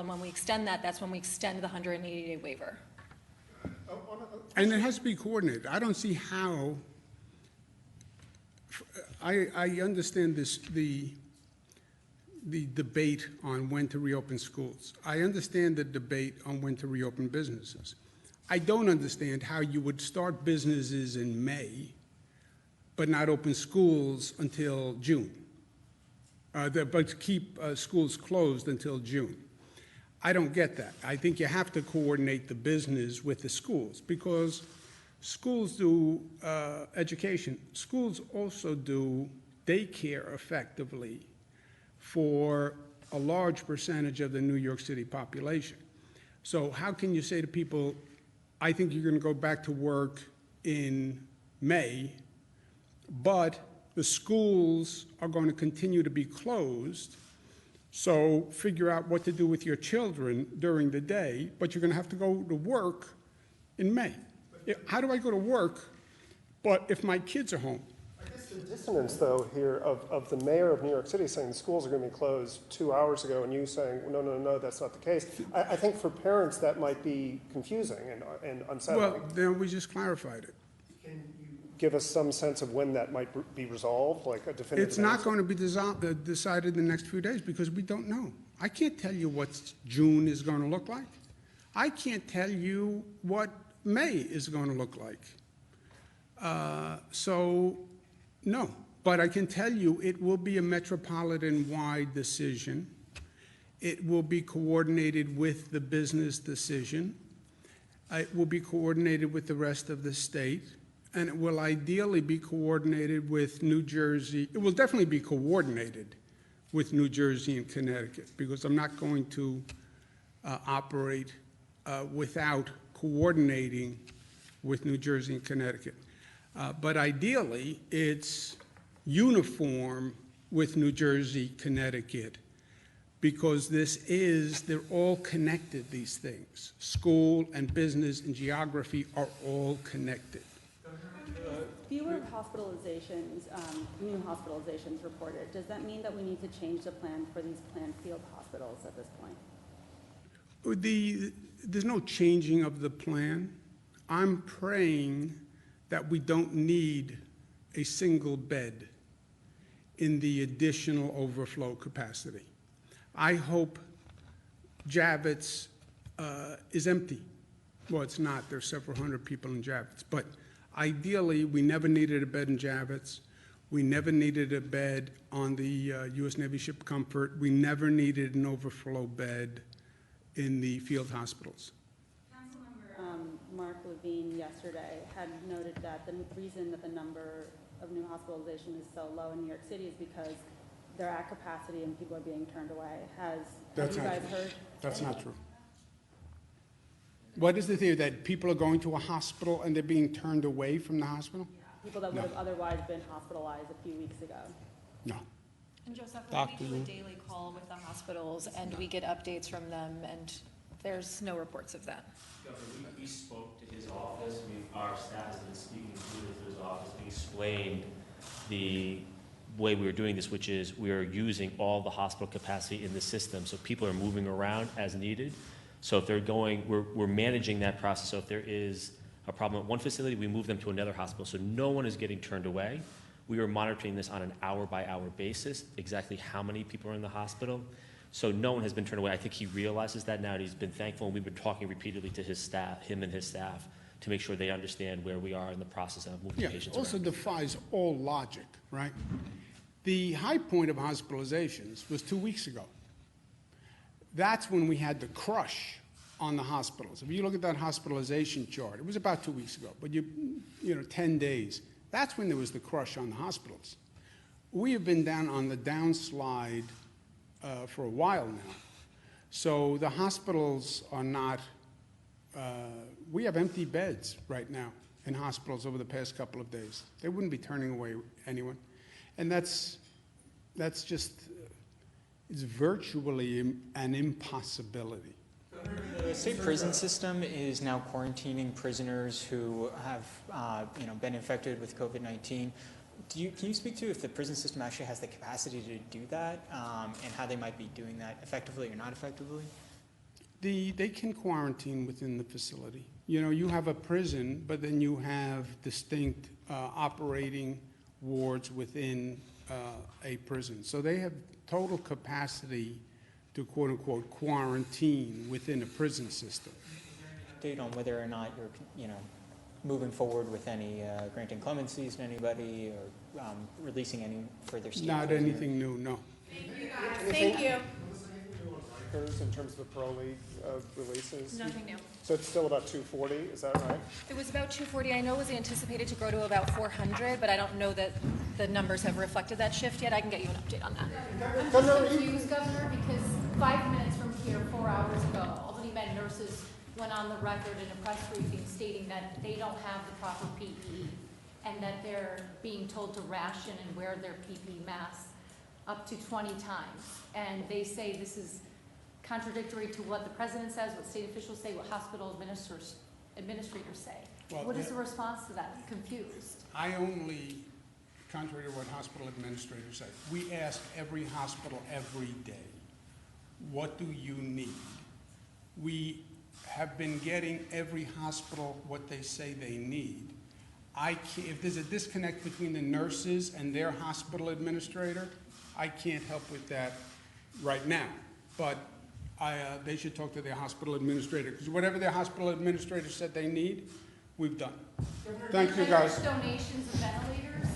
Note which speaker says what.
Speaker 1: and when we extend that, that's when we extend the 180-day waiver.
Speaker 2: And it has to be coordinated. I don't see how, I understand the debate on when to reopen schools. I understand the debate on when to reopen businesses. I don't understand how you would start businesses in May but not open schools until June, but keep schools closed until June. I don't get that. I think you have to coordinate the business with the schools, because schools do education. Schools also do daycare effectively for a large percentage of the New York City population. So how can you say to people, I think you're going to go back to work in May, but the schools are going to continue to be closed, so figure out what to do with your children during the day, but you're going to have to go to work in May. How do I go to work, but if my kids are home?
Speaker 3: I guess the dissonance, though, here of the mayor of New York City saying the schools are going to be closed 2 hours ago, and you saying, no, no, no, that's not the case. I think for parents that might be confusing and unsettling.
Speaker 2: Well, then we just clarified it.
Speaker 3: Can you give us some sense of when that might be resolved, like a definitive
Speaker 2: It's not going to be decided in the next few days, because we don't know. I can't tell you what June is going to look like. I can't tell you what May is going to look like. So, no. But I can tell you it will be a metropolitan-wide decision. It will be coordinated with the business decision. It will be coordinated with the rest of the state. And it will ideally be coordinated with New Jersey. It will definitely be coordinated with New Jersey and Connecticut, because I'm not going to operate without coordinating with New Jersey and Connecticut. But ideally, it's uniform with New Jersey, Connecticut, because they're all connected, these things. School and business and geography are all connected.
Speaker 4: Fewer hospitalizations, new hospitalizations reported. Does that mean that we need to change the plan for these planned field hospitals at this point?
Speaker 2: There's no changing of the plan. I'm praying that we don't need a single bed in the additional overflow capacity. I hope Javits is empty. Well, it's not. There's several hundred people in Javits. But ideally, we never needed a bed in Javits. We never needed a bed on the U.S. Navy ship Comfort. We never needed an overflow bed in the field hospitals.
Speaker 4: Councilmember Mark Levine yesterday had noted that the reason that the number of new hospitalization is so low in New York City is because they're at capacity and people are being turned away. Have you guys heard?
Speaker 2: That's not true. What is the theory, that people are going to a hospital and they're being turned away from the hospital?
Speaker 4: Yeah. People that would have otherwise been hospitalized a few weeks ago.
Speaker 2: No.
Speaker 1: And Joseph,
Speaker 2: Doctor,
Speaker 1: we do a daily call with the hospitals, and we get updates from them, and there's no reports of that.
Speaker 5: Governor, we spoke to his office. Our staff has been speaking to his office. We explained the way we were doing this, which is we are using all the hospital capacity in the system, so people are moving around as needed. So if they're going, we're managing that process. So if there is a problem at one facility, we move them to another hospital. So no one is getting turned away. We are monitoring this on an hour-by-hour basis, exactly how many people are in the hospital. So no one has been turned away. I think he realizes that now, and he's been thankful. And we've been talking repeatedly to his staff, him and his staff, to make sure they understand where we are in the process of moving patients around.
Speaker 2: Also defies all logic, right? The high point of hospitalizations was 2 weeks ago. That's when we had the crush on the hospitals. If you look at that hospitalization chart, it was about 2 weeks ago, but 10 days. That's when there was the crush on the hospitals. We have been down on the downslide for a while now. So the hospitals are not, we have empty beds right now in hospitals over the past couple of days. They wouldn't be turning away anyone. And that's just, it's virtually an impossibility.
Speaker 6: The state prison system is now quarantining prisoners who have been infected with COVID-19. Can you speak to if the prison system actually has the capacity to do that, and how they might be doing that effectively or not effectively?
Speaker 2: They can quarantine within the facility. You know, you have a prison, but then you have distinct operating wards within a prison. So they have total capacity to quote-unquote quarantine within a prison system.
Speaker 6: Date on whether or not you're, you know, moving forward with any granting clemencies to anybody or releasing any further state
Speaker 2: Not
Speaker 6: prisoners?
Speaker 2: anything new, no.
Speaker 1: Thank you.
Speaker 3: In terms of the parolee releases?
Speaker 1: Nothing new.
Speaker 3: So it's still about 240, is that right?
Speaker 1: It was about 240. I know it was anticipated to grow to about 400, but I don't know that the numbers have reflected that shift yet. I can get you an update on that.
Speaker 7: I'm just confused, Governor, because 5 minutes from here, 4 hours ago, Albany Med nurses went on the record in a press briefing stating that they don't have the proper PPE and that they're being told to ration and wear their PPE masks up to 20 times. And they say this is contradictory to what the president says, what state officials say, what hospital administrators say.
Speaker 2: Well,
Speaker 7: What is the response to that? I'm confused.
Speaker 2: I only, contrary to what hospital administrators say, we ask every hospital every day, what do you need? We have been getting every hospital what they say they need. If there's a disconnect between the nurses and their hospital administrator, I can't help with that right now. But they should talk to their hospital administrator, because whatever their hospital administrator said they need, we've done. Thank you, guys.
Speaker 7: Donations of ventilators